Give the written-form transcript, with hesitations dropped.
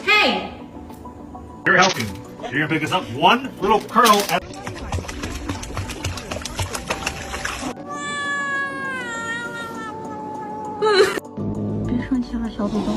Hey! You're helping. You're gonna pick this up one little kernel at 别生气了，小土豆。